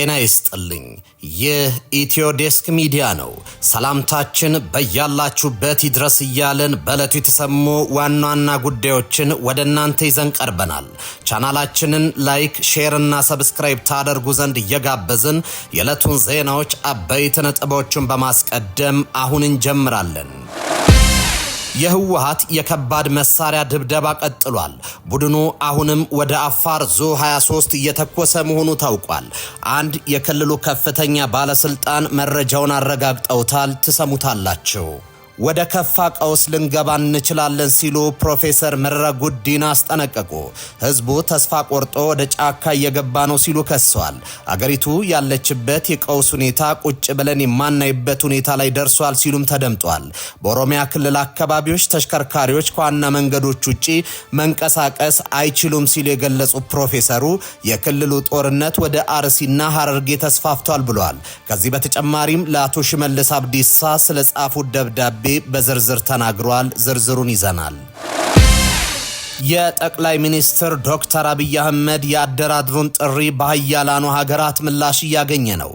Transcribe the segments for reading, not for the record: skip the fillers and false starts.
ጤና ይስጥልኝ። ይህ ኢትዮ ዴስክ ሚዲያ ነው። ሰላምታችን በያላችሁበት ይድረስ እያለን በዕለቱ የተሰሙ ዋና ዋና ጉዳዮችን ወደ እናንተ ይዘን ቀርበናል። ቻናላችንን ላይክ፣ ሼር እና ሰብስክራይብ ታደርጉ ዘንድ እየጋበዝን የዕለቱን ዜናዎች አበይት ነጥቦችን በማስቀደም አሁን እንጀምራለን። የህወሓት የከባድ መሳሪያ ድብደባ ቀጥሏል። ቡድኑ አሁንም ወደ አፋር ዙ23 እየተኮሰ መሆኑ ታውቋል። አንድ የክልሉ ከፍተኛ ባለስልጣን መረጃውን አረጋግጠውታል። ትሰሙታላችሁ። ወደ ከፋ ቀውስ ልንገባ እንችላለን ሲሉ ፕሮፌሰር መረራ ጉዲና አስጠነቀቁ። ህዝቡ ተስፋ ቆርጦ ወደ ጫካ እየገባ ነው ሲሉ ከሰዋል። አገሪቱ ያለችበት የቀውስ ሁኔታ ቁጭ ብለን የማናይበት ሁኔታ ላይ ደርሷል ሲሉም ተደምጧል። በኦሮሚያ ክልል አካባቢዎች ተሽከርካሪዎች ከዋና መንገዶች ውጪ መንቀሳቀስ አይችሉም ሲሉ የገለጹ ፕሮፌሰሩ የክልሉ ጦርነት ወደ አርሲና ሐረርጌ ተስፋፍቷል ብለዋል። ከዚህ በተጨማሪም ለአቶ ሽመልስ አብዲሳ ስለጻፉት ደብዳቤ በዝርዝር ተናግሯል። ዝርዝሩን ይዘናል። የጠቅላይ ሚኒስትር ዶክተር አብይ አህመድ የአደራድሩን ጥሪ በኃያላኑ ሀገራት ምላሽ እያገኘ ነው።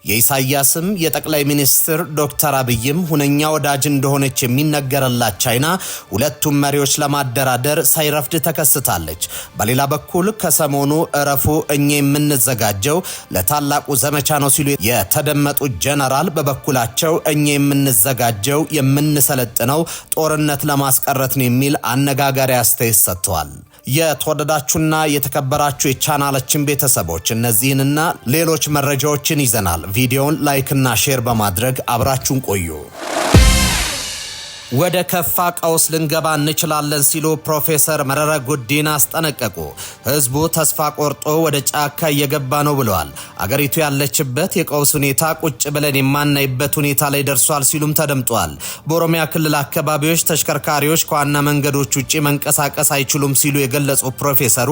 የኢሳያስም የጠቅላይ ሚኒስትር ዶክተር አብይም ሁነኛ ወዳጅ እንደሆነች የሚነገርላት ቻይና ሁለቱም መሪዎች ለማደራደር ሳይረፍድ ተከስታለች። በሌላ በኩል ከሰሞኑ እረፉ እኛ የምንዘጋጀው ለታላቁ ዘመቻ ነው ሲሉ የተደመጡት ጀነራል በበኩላቸው እኛ የምንዘጋጀው የምንሰለጥነው ጦርነት ለማስቀረት ነው የሚል አነጋጋሪ አስተያየት ሰጥተዋል። የተወደዳችሁና የተከበራችሁ የቻናላችን ቤተሰቦች እነዚህንና ሌሎች መረጃዎችን ይዘናል። ቪዲዮውን ላይክ እና ሼር በማድረግ አብራችሁን ቆዩ። ወደ ከፋ ቀውስ ልንገባ እንችላለን ሲሉ ፕሮፌሰር መረራ ጉዲና አስጠነቀቁ። ህዝቡ ተስፋ ቆርጦ ወደ ጫካ እየገባ ነው ብለዋል። አገሪቱ ያለችበት የቀውስ ሁኔታ ቁጭ ብለን የማናይበት ሁኔታ ላይ ደርሷል ሲሉም ተደምጧል። በኦሮሚያ ክልል አካባቢዎች ተሽከርካሪዎች ከዋና መንገዶች ውጪ መንቀሳቀስ አይችሉም ሲሉ የገለጹ ፕሮፌሰሩ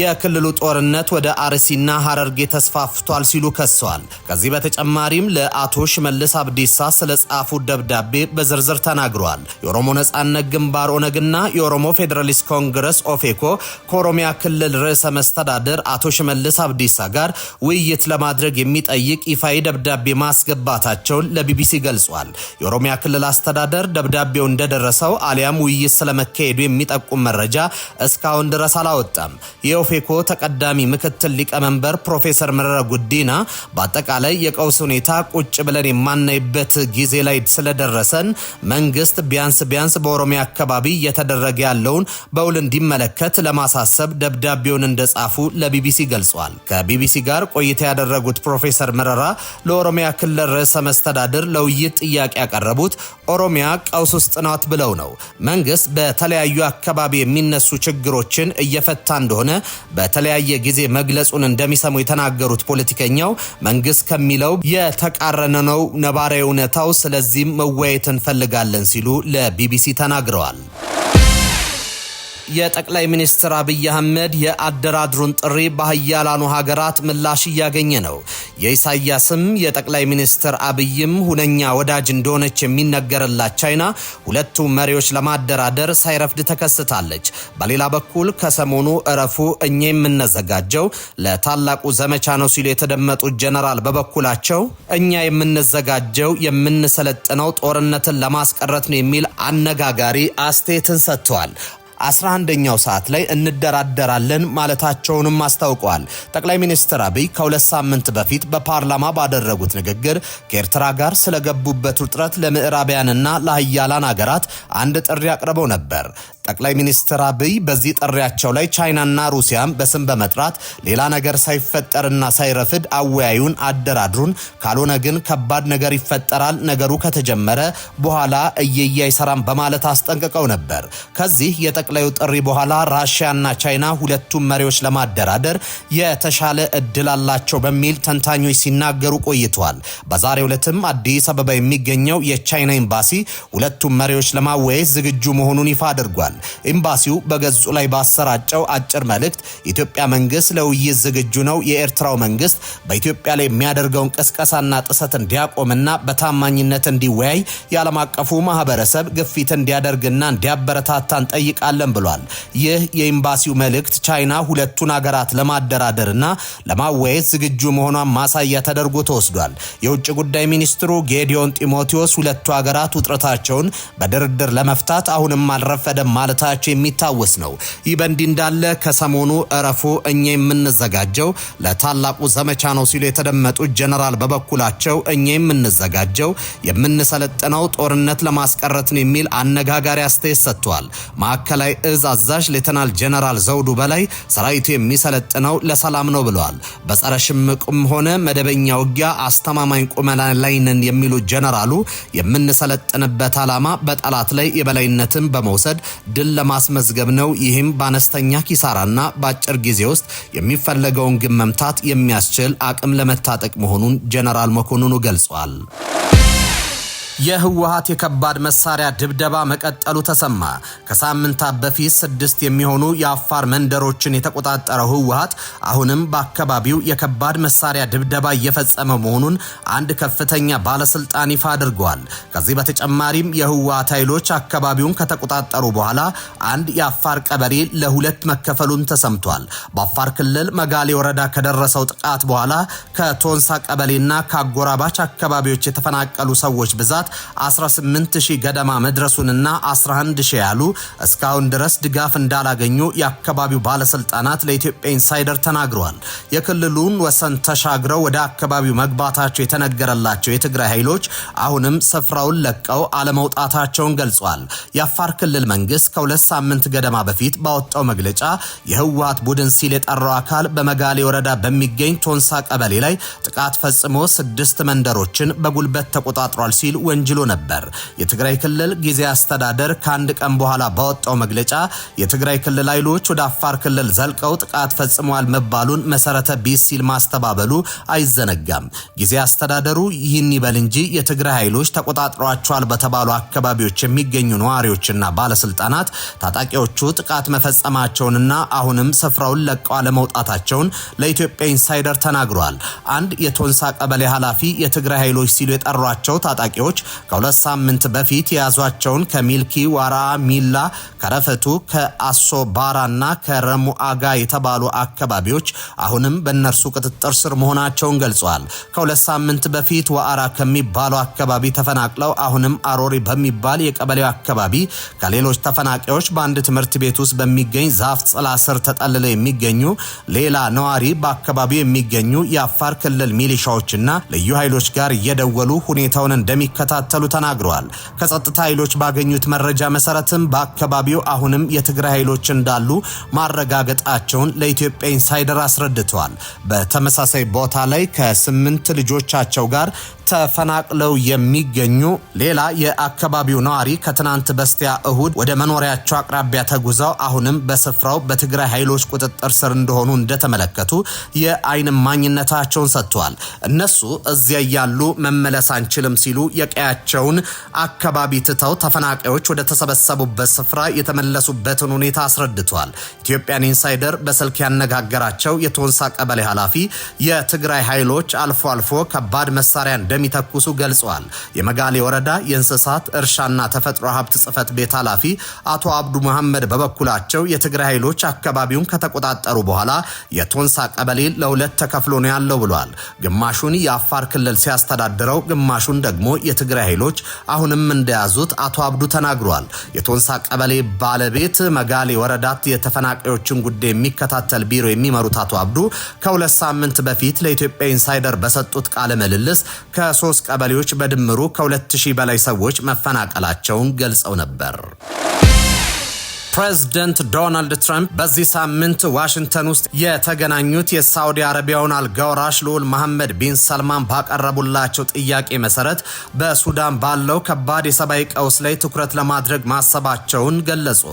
የክልሉ ጦርነት ወደ አርሲና ሐረርጌ ተስፋፍቷል ሲሉ ከሰዋል። ከዚህ በተጨማሪም ለአቶ ሽመልስ አብዲሳ ስለጻፉት ደብዳቤ በዝርዝር ተናግረዋል። የኦሮሞ ነጻነት ግንባር ኦነግና የኦሮሞ ፌዴራሊስት ኮንግረስ ኦፌኮ ከኦሮሚያ ክልል ርዕሰ መስተዳድር አቶ ሽመልስ አብዲሳ ጋር ውይይት ለማድረግ የሚጠይቅ ይፋዊ ደብዳቤ ማስገባታቸውን ለቢቢሲ ገልጿል። የኦሮሚያ ክልል አስተዳደር ደብዳቤው እንደደረሰው አሊያም ውይይት ስለመካሄዱ የሚጠቁም መረጃ እስካሁን ድረስ አላወጣም። የኦፌኮ ተቀዳሚ ምክትል ሊቀመንበር ፕሮፌሰር መረራ ጉዲና በአጠቃላይ የቀውስ ሁኔታ ቁጭ ብለን የማናይበት ጊዜ ላይ ስለደረሰን መንግስት ቢያንስ በኦሮሚያ አካባቢ እየተደረገ ያለውን በውል እንዲመለከት ለማሳሰብ ደብዳቤውን እንደጻፉ ለቢቢሲ ገልጿል። ከቢቢሲ ጋር ቆይታ ያደረጉት ፕሮፌሰር መረራ ለኦሮሚያ ክልል ርዕሰ መስተዳድር ለውይይት ጥያቄ ያቀረቡት ኦሮሚያ ቀውስ ውስጥ ናት ብለው ነው። መንግስት በተለያዩ አካባቢ የሚነሱ ችግሮችን እየፈታ እንደሆነ በተለያየ ጊዜ መግለጹን እንደሚሰሙ የተናገሩት ፖለቲከኛው መንግስት ከሚለው የተቃረነ ነው ነባራዊ እውነታው፣ ስለዚህም መወያየት እንፈልጋለን ሲሉ ለቢቢሲ ተናግረዋል። የጠቅላይ ሚኒስትር አብይ አህመድ የአደራድሩን ጥሪ በኃያላኑ ሀገራት ምላሽ እያገኘ ነው። የኢሳያስም የጠቅላይ ሚኒስትር አብይም ሁነኛ ወዳጅ እንደሆነች የሚነገርላት ቻይና ሁለቱም መሪዎች ለማደራደር ሳይረፍድ ተከስታለች። በሌላ በኩል ከሰሞኑ እረፉ እኛ የምንዘጋጀው ለታላቁ ዘመቻ ነው ሲሉ የተደመጡት ጀነራል በበኩላቸው እኛ የምንዘጋጀው የምንሰለጥነው ጦርነትን ለማስቀረት ነው የሚል አነጋጋሪ አስተያየትን ሰጥተዋል። 11ኛው ሰዓት ላይ እንደራደራለን ማለታቸውንም አስታውቀዋል። ጠቅላይ ሚኒስትር አብይ ከሁለት ሳምንት በፊት በፓርላማ ባደረጉት ንግግር ከኤርትራ ጋር ስለገቡበት ውጥረት ለምዕራባውያንና ለኃያላን ሀገራት አንድ ጥሪ አቅርበው ነበር። ጠቅላይ ሚኒስትር አብይ በዚህ ጥሪያቸው ላይ ቻይናና ሩሲያን በስም በመጥራት ሌላ ነገር ሳይፈጠርና ሳይረፍድ አወያዩን፣ አደራድሩን፣ ካልሆነ ግን ከባድ ነገር ይፈጠራል፣ ነገሩ ከተጀመረ በኋላ እየየ አይሰራም በማለት አስጠንቅቀው ነበር። ከዚህ የጠቅላዩ ጥሪ በኋላ ራሽያና ቻይና ሁለቱም መሪዎች ለማደራደር የተሻለ እድል አላቸው በሚል ተንታኞች ሲናገሩ ቆይተዋል። በዛሬው ዕለትም አዲስ አበባ የሚገኘው የቻይና ኤምባሲ ሁለቱም መሪዎች ለማወያየት ዝግጁ መሆኑን ይፋ አድርጓል። ኤምባሲው በገጹ ላይ ባሰራጨው አጭር መልእክት የኢትዮጵያ መንግስት ለውይይት ዝግጁ ነው፣ የኤርትራው መንግስት በኢትዮጵያ ላይ የሚያደርገውን ቅስቀሳና ጥሰት እንዲያቆምና በታማኝነት እንዲወያይ የዓለም አቀፉ ማህበረሰብ ግፊት እንዲያደርግና እንዲያበረታታ እንጠይቃለን እንፈልጋለን ብሏል። ይህ የኤምባሲው መልእክት ቻይና ሁለቱን ሀገራት ለማደራደርና ለማወያየት ዝግጁ መሆኗን ማሳያ ተደርጎ ተወስዷል። የውጭ ጉዳይ ሚኒስትሩ ጌዲዮን ጢሞቴዎስ ሁለቱ ሀገራት ውጥረታቸውን በድርድር ለመፍታት አሁንም አልረፈደም ማለታቸው የሚታወስ ነው። ይህ በእንዲህ እንዳለ ከሰሞኑ እረፉ እኛ የምንዘጋጀው ለታላቁ ዘመቻ ነው ሲሉ የተደመጡት ጀነራል በበኩላቸው እኛ የምንዘጋጀው የምንሰለጥነው ጦርነት ለማስቀረት ነው የሚል አነጋጋሪ አስተያየት ሰጥተዋል። ማዕከላዊ እዝ አዛዥ ሌተናል ጀነራል ዘውዱ በላይ ሰራዊቱ የሚሰለጥነው ለሰላም ነው ብለዋል። በጸረ ሽምቅም ሆነ መደበኛ ውጊያ አስተማማኝ ቁመና ላይ ነን የሚሉት ጀነራሉ የምንሰለጥንበት ዓላማ በጠላት ላይ የበላይነትን በመውሰድ ድል ለማስመዝገብ ነው። ይህም በአነስተኛ ኪሳራና በአጭር ጊዜ ውስጥ የሚፈለገውን ግብ መምታት የሚያስችል አቅም ለመታጠቅ መሆኑን ጀነራል መኮንኑ ገልጸዋል። የህወሓት የከባድ መሳሪያ ድብደባ መቀጠሉ ተሰማ። ከሳምንታት በፊት 6 የሚሆኑ የአፋር መንደሮችን የተቆጣጠረው ህወሓት አሁንም በአካባቢው የከባድ መሳሪያ ድብደባ እየፈጸመ መሆኑን አንድ ከፍተኛ ባለስልጣን ይፋ አድርገዋል። ከዚህ በተጨማሪም የህወሓት ኃይሎች አካባቢውን ከተቆጣጠሩ በኋላ አንድ የአፋር ቀበሌ ለሁለት መከፈሉን ተሰምቷል። በአፋር ክልል መጋሌ ወረዳ ከደረሰው ጥቃት በኋላ ከቶንሳ ቀበሌና ከአጎራባች አካባቢዎች የተፈናቀሉ ሰዎች ብዛት 18000 ገደማ መድረሱንና 11000 ያሉ እስካሁን ድረስ ድጋፍ እንዳላገኙ የአካባቢው ባለስልጣናት ለኢትዮጵያ ኢንሳይደር ተናግረዋል። የክልሉን ወሰን ተሻግረው ወደ አካባቢው መግባታቸው የተነገረላቸው የትግራይ ኃይሎች አሁንም ስፍራውን ለቀው አለመውጣታቸውን ገልጿል። የአፋር ክልል መንግስት ከ2 ሳምንት ገደማ በፊት ባወጣው መግለጫ የህወሓት ቡድን ሲል የጠራው አካል በመጋሌ ወረዳ በሚገኝ ቶንሳ ቀበሌ ላይ ጥቃት ፈጽሞ 6 መንደሮችን በጉልበት ተቆጣጥሯል ሲል ወንጅሎ ነበር። የትግራይ ክልል ጊዜ አስተዳደር ከአንድ ቀን በኋላ ባወጣው መግለጫ የትግራይ ክልል ኃይሎች ወደ አፋር ክልል ዘልቀው ጥቃት ፈጽመዋል መባሉን መሰረተ ቢስ ሲል ማስተባበሉ አይዘነጋም። ጊዜ አስተዳደሩ ይህን ይበል እንጂ የትግራይ ኃይሎች ተቆጣጥሯቸዋል በተባሉ አካባቢዎች የሚገኙ ነዋሪዎችና ባለስልጣናት ታጣቂዎቹ ጥቃት መፈጸማቸውንና አሁንም ስፍራውን ለቀው አለመውጣታቸውን ለኢትዮጵያ ኢንሳይደር ተናግረዋል። አንድ የቶንሳ ቀበሌ ኃላፊ የትግራይ ኃይሎች ሲሉ የጠሯቸው ታጣቂዎች ከ2 ሳምንት በፊት የያዟቸውን ከሚልኪ ዋራ ሚላ ከረፈቱ ከአሶ ባራና ከረሙአጋ የተባሉ አካባቢዎች አሁንም በእነርሱ ቁጥጥር ስር መሆናቸውን ገልጸዋል። ከ2 ሳምንት በፊት ዋራ ከሚባለው አካባቢ ተፈናቅለው አሁንም አሮሪ በሚባል የቀበሌው አካባቢ ከሌሎች ተፈናቃዮች በአንድ ትምህርት ቤት ውስጥ በሚገኝ ዛፍ ጥላ ስር ተጠልለው የሚገኙ ሌላ ነዋሪ በአካባቢው የሚገኙ የአፋር ክልል ሚሊሻዎችና ልዩ ኃይሎች ጋር እየደወሉ ሁኔታውን እንደሚከታተሉ ተናግረዋል። ከጸጥታ ኃይሎች ባገኙት መረጃ መሰረትም በአካባቢው አሁንም የትግራይ ኃይሎች እንዳሉ ማረጋገጣቸውን ለኢትዮጵያ ኢንሳይደር አስረድተዋል። በተመሳሳይ ቦታ ላይ ከ8 ልጆቻቸው ጋር ተፈናቅለው የሚገኙ ሌላ የአካባቢው ነዋሪ ከትናንት በስቲያ እሁድ ወደ መኖሪያቸው አቅራቢያ ተጉዘው አሁንም በስፍራው በትግራይ ኃይሎች ቁጥጥር ስር እንደሆኑ እንደተመለከቱ የአይን ማኝነታቸውን ሰጥተዋል። እነሱ እዚያ ያሉ መመለስ አንችልም ሲሉ የቀያቸውን አካባቢ ትተው ተፈናቃዮች ወደ ተሰበሰቡበት ስፍራ የተመለሱበትን ሁኔታ አስረድተዋል። ኢትዮጵያን ኢንሳይደር በስልክ ያነጋገራቸው የቶንሳ ቀበሌ ኃላፊ የትግራይ ኃይሎች አልፎ አልፎ ከባድ መሳሪያ እንደሚተኩሱ ገልጸዋል። የመጋሌ ወረዳ የእንስሳት እርሻና ተፈጥሮ ሀብት ጽሕፈት ቤት ኃላፊ አቶ አብዱ መሐመድ በበኩላቸው የትግራይ ኃይሎች አካባቢውን ከተቆጣጠሩ በኋላ የቶንሳ ቀበሌ ለሁለት ተከፍሎ ነው ያለው ብሏል። ግማሹን የአፋር ክልል ሲያስተዳድረው፣ ግማሹን ደግሞ የትግራይ ኃይሎች አሁንም እንደያዙት አቶ አብዱ ተናግሯል። የቶንሳ ቀበሌ ባለቤት መጋሌ ወረዳት የተፈናቃዮችን ጉዳይ የሚከታተል ቢሮ የሚመሩት አቶ አብዱ ከ2 ሳምንት በፊት ለኢትዮጵያ ኢንሳይደር በሰጡት ቃለ ምልልስ ከ3 ቀበሌዎች በድምሩ ከ2000 በላይ ሰዎች መፈናቀላቸውን ገልጸው ነበር። ፕሬዝዳንት ዶናልድ ትራምፕ በዚህ ሳምንት ዋሽንግተን ውስጥ የተገናኙት የሳውዲ አረቢያውን አልጋወራሽ ልዑል መሐመድ ቢን ሰልማን ባቀረቡላቸው ጥያቄ መሰረት በሱዳን ባለው ከባድ የሰብአዊ ቀውስ ላይ ትኩረት ለማድረግ ማሰባቸውን ገለጹ።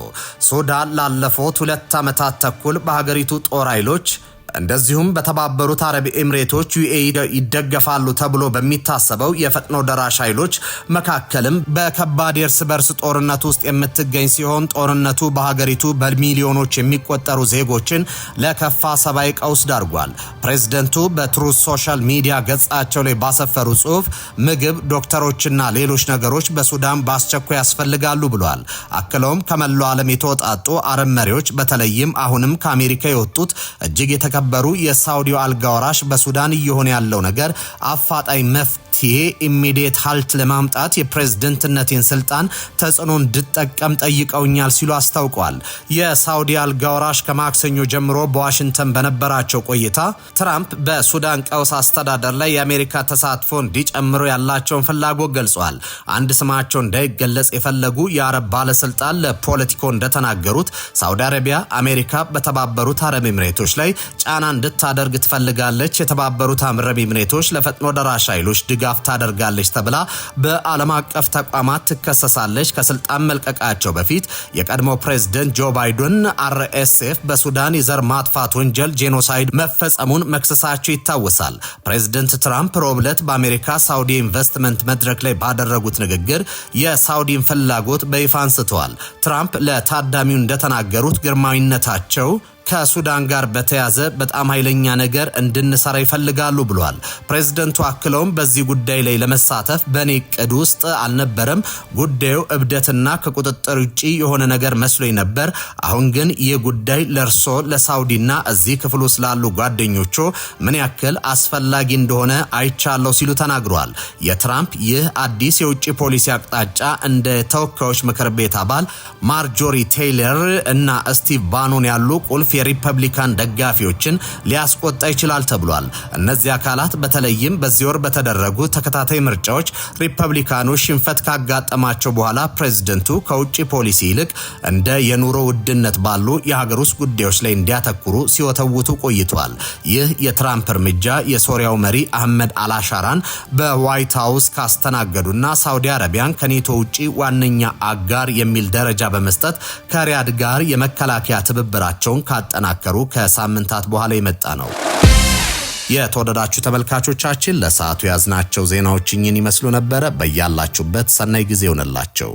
ሱዳን ላለፉት 2 ዓመታት ተኩል በሀገሪቱ ጦር ኃይሎች እንደዚሁም በተባበሩት አረብ ኤምሬቶች ዩኤኢ ይደገፋሉ ተብሎ በሚታሰበው የፈጥኖ ደራሽ ኃይሎች መካከልም በከባድ የእርስ በርስ ጦርነት ውስጥ የምትገኝ ሲሆን ጦርነቱ በሀገሪቱ በሚሊዮኖች የሚቆጠሩ ዜጎችን ለከፋ ሰብአዊ ቀውስ ዳርጓል። ፕሬዝደንቱ በትሩዝ ሶሻል ሚዲያ ገጻቸው ላይ ባሰፈሩ ጽሑፍ ምግብ፣ ዶክተሮችና ሌሎች ነገሮች በሱዳን በአስቸኳይ ያስፈልጋሉ ብለዋል። አክለውም ከመላው ዓለም የተወጣጡ አረብ መሪዎች በተለይም አሁንም ከአሜሪካ የወጡት እጅግ የተከበሩ የሳውዲው አልጋ ወራሽ በሱዳን እየሆነ ያለው ነገር አፋጣኝ መፍትሄ ኢሚዲየት ሀልት ለማምጣት የፕሬዝደንትነትን ስልጣን ተጽዕኖ እንድጠቀም ጠይቀውኛል ሲሉ አስታውቀዋል። የሳውዲ አልጋ ወራሽ ከማክሰኞ ጀምሮ በዋሽንግተን በነበራቸው ቆይታ ትራምፕ በሱዳን ቀውስ አስተዳደር ላይ የአሜሪካ ተሳትፎ እንዲጨምሩ ያላቸውን ፍላጎት ገልጸዋል። አንድ ስማቸው እንዳይገለጽ የፈለጉ የአረብ ባለስልጣን ለፖለቲኮ እንደተናገሩት ሳውዲ አረቢያ አሜሪካ በተባበሩት አረብ ኤምሬቶች ላይ ጫና እንድታደርግ ትፈልጋለች። የተባበሩት አረብ ኤምሬቶች ለፈጥኖ ደራሽ ኃይሎች ድጋፍ ታደርጋለች ተብላ በዓለም አቀፍ ተቋማት ትከሰሳለች። ከስልጣን መልቀቃቸው በፊት የቀድሞ ፕሬዝዳንት ጆ ባይደን አርኤስኤፍ በሱዳን የዘር ማጥፋት ወንጀል ጄኖሳይድ መፈጸሙን መክሰሳቸው ይታወሳል። ፕሬዝዳንት ትራምፕ ሮብለት በአሜሪካ ሳውዲ ኢንቨስትመንት መድረክ ላይ ባደረጉት ንግግር የሳውዲን ፍላጎት በይፋ አንስተዋል። ትራምፕ ለታዳሚው እንደተናገሩት ግርማዊነታቸው ከሱዳን ጋር በተያዘ በጣም ኃይለኛ ነገር እንድንሰራ ይፈልጋሉ ብለዋል። ፕሬዝደንቱ አክለውም በዚህ ጉዳይ ላይ ለመሳተፍ በኔ ዕቅድ ውስጥ አልነበረም። ጉዳዩ እብደትና ከቁጥጥር ውጪ የሆነ ነገር መስሎኝ ነበር። አሁን ግን ይህ ጉዳይ ለርሶ ለሳውዲና እዚህ ክፍል ውስጥ ላሉ ጓደኞቹ ምን ያክል አስፈላጊ እንደሆነ አይቻለሁ ሲሉ ተናግረዋል። የትራምፕ ይህ አዲስ የውጭ ፖሊሲ አቅጣጫ እንደ ተወካዮች ምክር ቤት አባል ማርጆሪ ቴይለር እና ስቲቭ ባኖን ያሉ ቁልፍ የሪፐብሊካን ደጋፊዎችን ሊያስቆጣ ይችላል ተብሏል። እነዚህ አካላት በተለይም በዚህ ወር በተደረጉ ተከታታይ ምርጫዎች ሪፐብሊካኖች ሽንፈት ካጋጠማቸው በኋላ ፕሬዝደንቱ ከውጭ ፖሊሲ ይልቅ እንደ የኑሮ ውድነት ባሉ የሀገር ውስጥ ጉዳዮች ላይ እንዲያተኩሩ ሲወተውቱ ቆይተዋል። ይህ የትራምፕ እርምጃ የሶሪያው መሪ አህመድ አልሻራን በዋይት ሃውስ ካስተናገዱና ሳውዲ አረቢያን ከኔቶ ውጪ ዋነኛ አጋር የሚል ደረጃ በመስጠት ከሪያድ ጋር የመከላከያ ትብብራቸውን ካጠናከሩ ከሳምንታት በኋላ የመጣ ነው። የተወደዳችሁ ተመልካቾቻችን ለሰዓቱ ያዝናቸው ዜናዎች እኚህን ይመስሉ ነበር። በያላችሁበት ሰናይ ጊዜ ይሁንላችሁ።